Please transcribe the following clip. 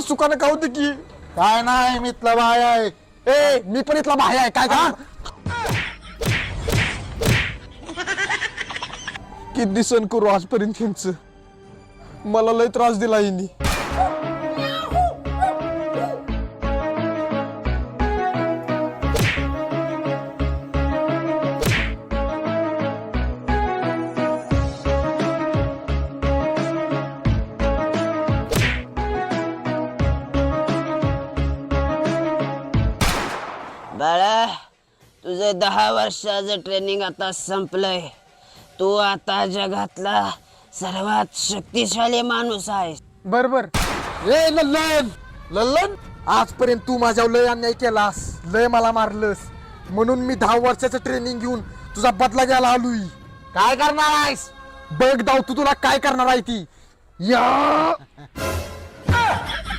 मला सुखानं खाऊ दे की. काय नाही मी इथला भाई आहे. ए मी पण इथला भाई आहे काय का. किती सण करू आजपर्यंत त्यांचं. मला लय त्रास दिला हिनी. बाळा तुझं 10 वर्षाचं ट्रेनिंग आता संपलंय. तू आता जगातला सर्वात शक्तिशाली माणूस आहेस. बर बर. ए लल्लन लल्लन, आजपर्यंत तू माझ्यावर लय अन्याय केलास, लय मला मारलंस, म्हणून मी 10 वर्षाचं ट्रेनिंग घेऊन तुझा बदला घ्यायला आलोय. काय करणार आहेस? बघ दाव तू तुला काय करणार आहे ती. या